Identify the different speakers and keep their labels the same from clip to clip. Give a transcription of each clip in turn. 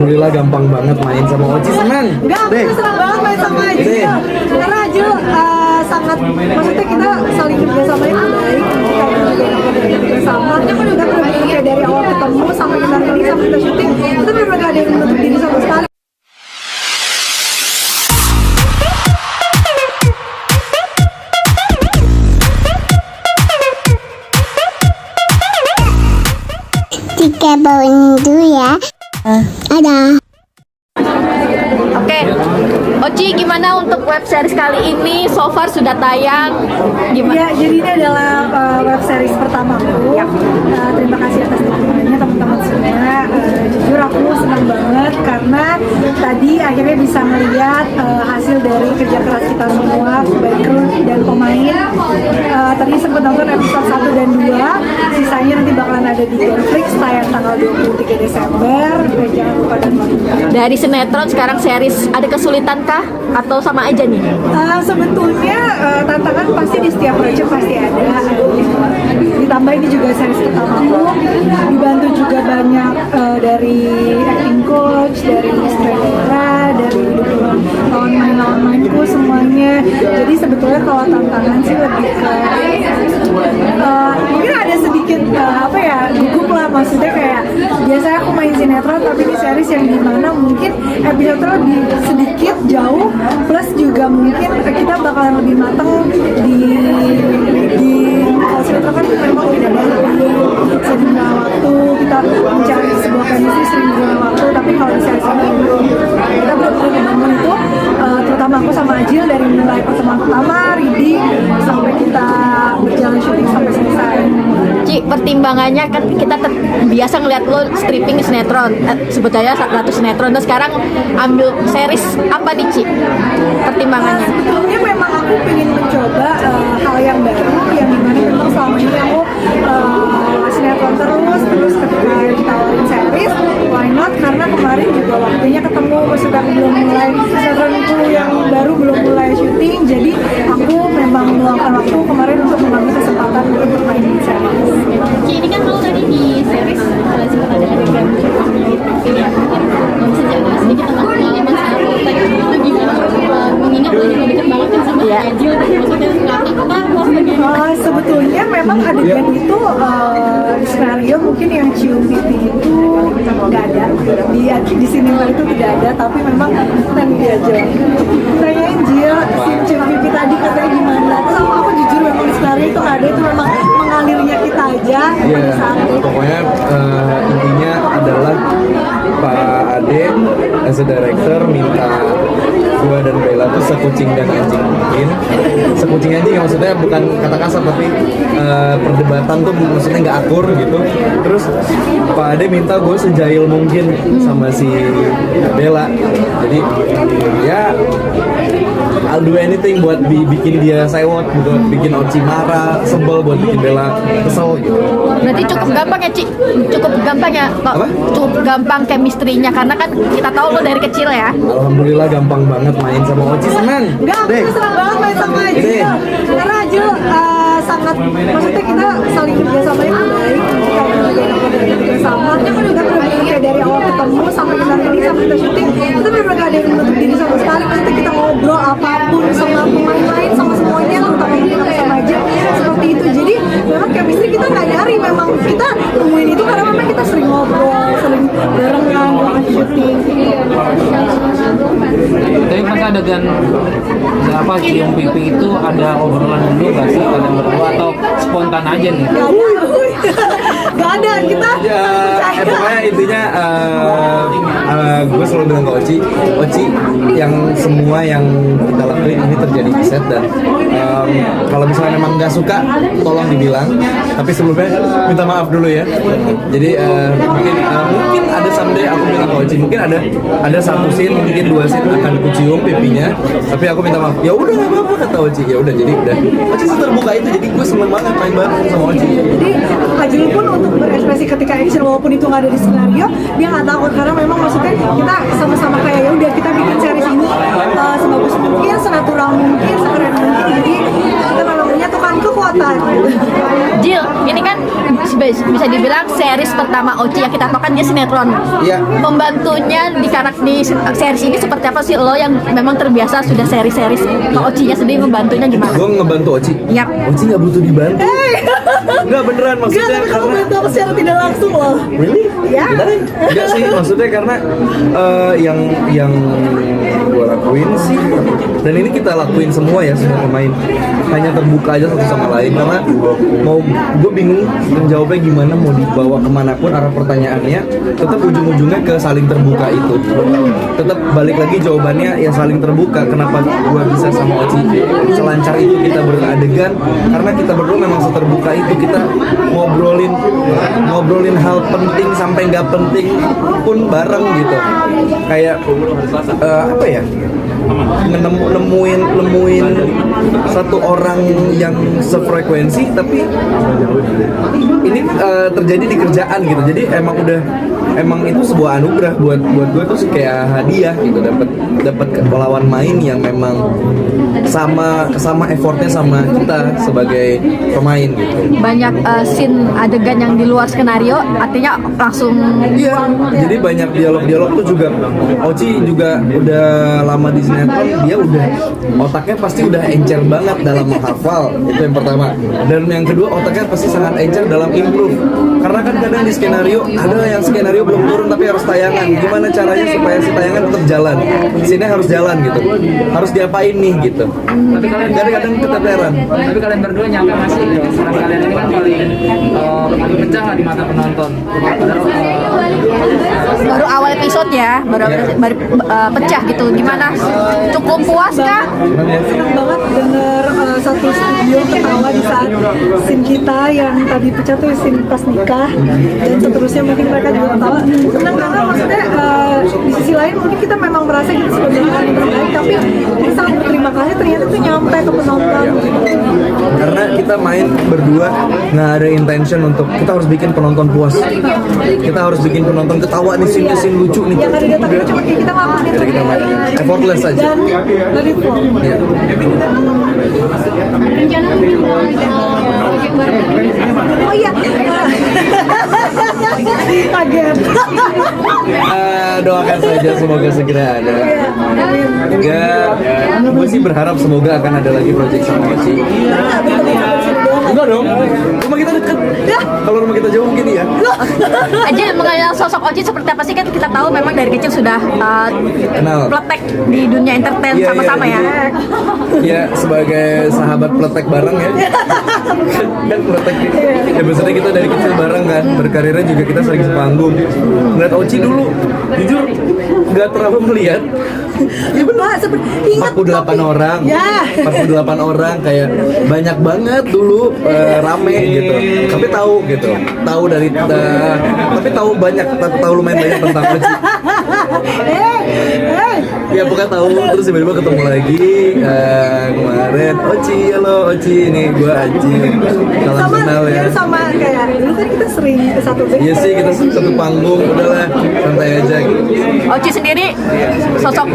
Speaker 1: Alhamdulillah gampang banget main sama Oci, senang.
Speaker 2: Enggak, aku senang banget main sama Ajil. Karena Ajil sangat, maksudnya kita saling kerjasama itu baik. Kita juga kerjasama. Kita benar-benar kayak dari awal ketemu sampai kita ini sampai kita syuting, kita benar-benar gak ada yang menutup diri sama sekali.
Speaker 3: Jika bawain dulu ya. Ada.
Speaker 4: Oke, Oci, gimana untuk web series kali ini? So far sudah tayang, gimana?
Speaker 2: Ya, jadi ini adalah web series pertamaku. Terima kasih atas dukungannya teman-teman semua. Jujur aku senang banget karena tadi akhirnya bisa melihat hasil dari kerja keras kita semua, baik kru dan pemain. Tadi sempat nonton episode 1 dan 2, sisanya nanti bakalan ada di Netflix tayang tanggal 23 Desember. Jangan lupa nonton.
Speaker 4: Dari sinetron sekarang series, ada kesulitan kah? Atau sama aja nih?
Speaker 2: Sebetulnya tantangan pasti di setiap project pasti ada. Ditambah ini juga series pertamaku, dibantu juga banyak dari acting coach, dari sutradara, dari lawan main-lawan-mainku semuanya. Jadi sebetulnya kalau tantangan sih lebih ke mungkin ada sedikit gugup lah, maksudnya kayak biasanya aku main sinetron tapi ini series yang dimana mungkin episode lebih sedikit jauh, plus juga mungkin kita bakalan lebih matang di kalau sinetron kan memang tidak ada sering gunakan waktu, kita mencari sebuah chemistry sering gunakan waktu, tapi kalau di series ini kita benar-benar membangun itu, terutama aku sama Ajil dari mulai pertemuan pertama, reading, sampai kita berjalan syuting sampai selesai.
Speaker 4: Ci, pertimbangannya kan kita biasa ngeliat lo stripping sinetron, sebetulnya ratu sinetron, dan sekarang ambil series, apa nih Ci pertimbangannya?
Speaker 2: Sebetulnya memang aku pengen mencoba hal yang baru, yang dimana memang selama ini aku sinetron terus ketika ditawarin series, why not? Karena kemarin juga waktunya ketemu, maksudnya belum mulai sinetronku yang baru belum mulai syuting, jadi aku memang meluangkan waktu kemarin untuk mengambil kesempatan untuk bermain di series.
Speaker 5: Ci, ini kan lo tadi di series sempat ada adegan ya, mungkin bisa jaga sedikit tentang pengalaman saat lo itu gimana? Mengingat lo juga deket banget kan sama Ajil, maksudnya apa
Speaker 2: sebetulnya memang adegan itu di skenario mungkin yang cium pipi itu nggak ada, di sinema itu tidak ada, tapi memang nanti aja tanyain Jil scene cium pipi tadi katanya gimana, terus aku jujur memang di skenario itu nggak ada, itu memang mengalirnya kita aja pada saat itu.
Speaker 1: Pokoknya intinya adalah Pak Ade as a director minta gua dan Bella tuh sekucing dan anjing mungkin. Sekucing anjing ya, maksudnya bukan kata kasar, tapi perdebatan tuh maksudnya nggak akur gitu. Terus Pak Ade minta gue sejahil mungkin sama si Bella. Jadi ya I'll do anything buat bikin dia sewot, buat bikin Oci marah, sebel, buat bikin Bella kesel gitu.
Speaker 4: Berarti cukup gampang ya Ci? Cukup gampang ya Pak?
Speaker 1: Apa?
Speaker 4: Cukup gampang chemistry-nya, karena kan kita tahu lo dari kecil ya.
Speaker 1: Alhamdulillah gampang banget main sama Oci, senang.
Speaker 2: Enggak, aku senang banget main sama Ajil. Karena Ajil sangat, maksudnya kita saling kerjasama itu baik. Kita juga kerjasama. Kita benar-benar kayak dari awal ketemu sampai kita ini sampai kita syuting, kita benar-benar gak ada yang menutup diri sama sekali. Maksudnya kita ngobrol apapun sama pemain lain, sama semuanya, terutama kita sama Ajil seperti itu. Jadi memang chemistry kita nggak nyari, memang kita nemuin itu karena memang kita sering ngobrol, sering barengan waktu syuting.
Speaker 6: Tapi pas adegan apa cium pipi itu ada obrolan dulu gak sih kalian berdua atau spontan aja nih?
Speaker 2: Gak ada, kita
Speaker 1: Pokoknya intinya gue selalu bilang ke Oci yang semua yang kita lakuin ini terjadi di set, dan kalau misalnya memang nggak suka tolong dibilang, tapi sebelumnya minta maaf dulu ya. Jadi mungkin ada someday aku bilang ke Oci, mungkin ada satu scene, mungkin 2 scene akan aku cium pipinya, tapi aku minta maaf. Ya udah nggak apa-apa kata Oci, ya udah, jadi udah Oci terbuka itu, jadi gue seneng banget main bareng sama Oci.
Speaker 2: Jadi Ajil pun untuk berekspresi ketika action walaupun itu nggak ada di skenario, dia nggak takut karena memang maksudnya kita sama-sama kayak ya udah kita bikin series ini sebagus mungkin, senatural mungkin, sekeren mungkin. Jadi kita memang menyatukan kekuatan.
Speaker 4: Jil, ini kan bisa dibilang series pertama Oci yang kita tahu kan dia sinetron.
Speaker 1: Iya.
Speaker 4: Pembantunya di series ini seperti apa sih lo yang memang terbiasa sudah series-series Oci-nya sendiri membantunya gimana?
Speaker 1: Gue ngebantu Oci.
Speaker 4: Yap.
Speaker 1: Oci nggak butuh dibantu. Nggak beneran maksudnya
Speaker 2: Enggak, tapi kamu
Speaker 1: karena
Speaker 2: bantu aku secara tidak langsung loh.
Speaker 1: really?
Speaker 2: Ya.
Speaker 1: Enggak sih, maksudnya karena yang gue lakuin sih, dan ini kita lakuin semua ya, semua pemain hanya terbuka aja satu sama lain karena gue bingung menjawabnya gimana, mau dibawa kemanapun arah pertanyaannya tetap ujung-ujungnya ke saling terbuka itu, tetap balik lagi jawabannya ya saling terbuka. Kenapa gue bisa sama Oci selancar itu kita beradegan, karena kita berdua memang seterbuka itu, kita ngobrolin hal penting sampai nggak penting pun bareng gitu, kayak apa ya, nemuin satu orang yang sefrekuensi, tapi ini terjadi di kerjaan gitu. Jadi emang itu sebuah anugerah buat gue tuh kayak hadiah gitu, dapat lawan main yang memang sama effortnya sama kita sebagai pemain gitu.
Speaker 4: Banyak scene adegan yang di luar skenario, artinya langsung
Speaker 1: Iya, jadi banyak dialog tuh juga. Oci juga udah lama di sinetron, dia udah otaknya pasti udah encer banget dalam menghafal, itu yang pertama. Dan yang kedua, otaknya pasti sangat encer dalam improve. Karena kan kadang di skenario ada yang skenario belum turun tapi harus tayangan. Gimana caranya supaya si tayangan tetap jalan? Sini harus jalan gitu. Harus diapain nih gitu.
Speaker 6: Tapi kalian
Speaker 1: Kadang-kadang keteteran.
Speaker 6: Tapi kalian berdua nyampe masih peran kalian ini kan paling pecah lah di mata penonton.
Speaker 4: baru awal episode ya, baru pecah gitu. Gimana? Cukup puas kah?
Speaker 2: Senang banget denger satu studio ketawa di saat scene kita yang tadi pecah tuh scene pas nikah, dan seterusnya mungkin mereka juga ketawa. Senang karena maksudnya di sisi lain mungkin kita memang merasa kita sebagai orang yang terbaik, tapi kita sangat berterima kasih ternyata itu nyampe ke penonton gitu.
Speaker 1: Karena kita main berdua nggak ada intention untuk kita harus bikin penonton puas, kita harus bikin penonton ketawa nih, scene lucu nih.
Speaker 2: Yang ada di otaknya cuma kayak kita ngelakuin itu
Speaker 1: Jadi kita main effortless aja.
Speaker 2: dan dari flow.
Speaker 1: Iya.
Speaker 5: Rencana mungkin project bareng.
Speaker 2: Oh iya, kaget.
Speaker 1: Doakan saja semoga segera ada.
Speaker 2: Iya, amin.
Speaker 1: Gue sih berharap semoga akan ada lagi project sama Oci. Enggak dong, rumah kita deket. Kalau rumah kita jauh mungkin iya.
Speaker 4: Aja mengenal sosok Oci seperti apa sih, kan kita tahu memang dari kecil sudah
Speaker 1: Kenal.
Speaker 4: pletek di dunia entertain
Speaker 1: Iya,
Speaker 4: sama-sama
Speaker 1: iya,
Speaker 4: ya.
Speaker 1: Ya sebagai sahabat pletek bareng ya. Kan pletek ya, biasanya kita dari kecil bareng kan, berkarirnya juga kita sering sepanggung. Ngeliat Oci dulu, jujur nggak terlalu melihat.
Speaker 2: Ya benar, ingat
Speaker 1: 48 orang,
Speaker 2: Ya.
Speaker 1: 48 orang, kayak banyak banget dulu, rame gitu. Tapi tahu dari tapi tahu banyak, tahu lumayan banyak tentang Oci. Ya pokoknya tahu, terus tiba-tiba ketemu lagi kemarin. Oci, halo Oci, ini gue Aji, salam kenal ya.
Speaker 2: sama kayak dulu kan kita sering ke satu band.
Speaker 1: Iya sih, kita satu panggung, udahlah santai aja gitu.
Speaker 4: Oci sendiri sosok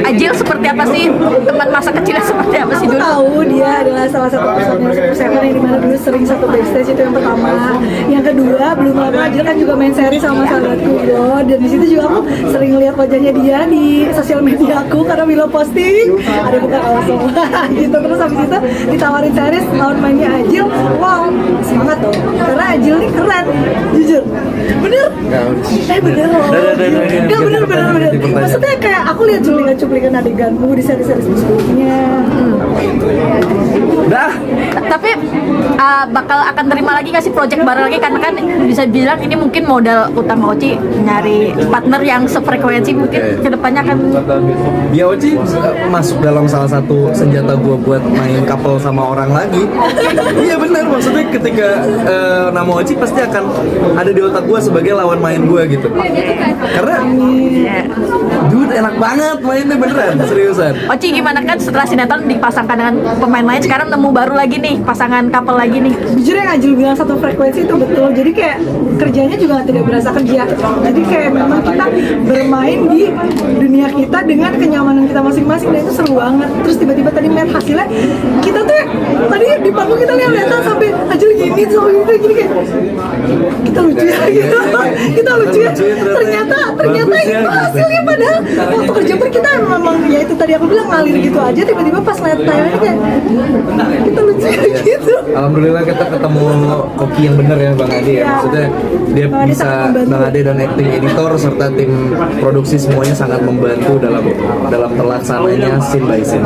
Speaker 4: Ajil seperti apa sih? Teman masa kecilnya seperti apa sih
Speaker 2: Aku
Speaker 4: dulu?
Speaker 2: tahu dia adalah salah satu personil Super Seven yang dimana dulu sering satu backstage, itu yang pertama. Yang kedua, belum lama Ajil kan juga main seri sama sahabatku bro, dan di situ juga aku sering lihat wajahnya dia di sosial media aku karena Milo posting ada buka kaos semua gitu. Terus habis itu ditawarin series lawan mainnya Ajil, wow semangat tuh karena Ajil nih keren, jujur bener. Bener loh. Enggak bener. Maksudnya kayak aku lihat cuplikan adeganmu di seri-seri sebelumnya.
Speaker 1: Dah,
Speaker 4: Tapi bakal akan terima lagi nggak sih project bareng lagi, karena kan bisa bilang ini mungkin modal utama Oci nyari partner yang sefrekuensi, mungkin kedepannya akan
Speaker 1: ya Oci masuk dalam salah satu senjata gue buat main couple sama orang lagi. Iya benar, maksudnya ketika nama Oci pasti akan ada di otak gue sebagai lawan main gue gitu. Karena dude enak banget mainnya beneran, seriusan.
Speaker 4: Oci gimana kan setelah sinetron dipasangkan dengan pemain lain, sekarang nemu baru lagi nih, pasangan couple lagi nih.
Speaker 2: Jujur yang Ajil bilang satu frekuensi itu betul, jadi kayak kerjanya juga tidak berasa kerja, jadi kayak memang kita bermain di dunia kita dengan kenyamanan kita masing-masing, dan itu seru banget. Terus tiba-tiba tadi lihat hasilnya, kita tuh tadi di panggung kita lihat sampai Ajil gini sampai gini kayak kita lucu ya gitu, kita lucu ya, ternyata itu hasilnya. Padahal waktu kerja pun kita memang ya itu tadi aku bilang ngalir gitu aja, tiba-tiba pas lihat tayangannya kayak kita lucu ya gitu.
Speaker 1: Alhamdulillah kita ketemu koki yang bener ya Bang Ade ya. Maksudnya dia
Speaker 2: Bang Ade
Speaker 1: bisa,
Speaker 2: sangat membantu.
Speaker 1: Bang Ade dan acting editor serta tim produksi semuanya sangat membantu dalam terlaksananya scene by scene.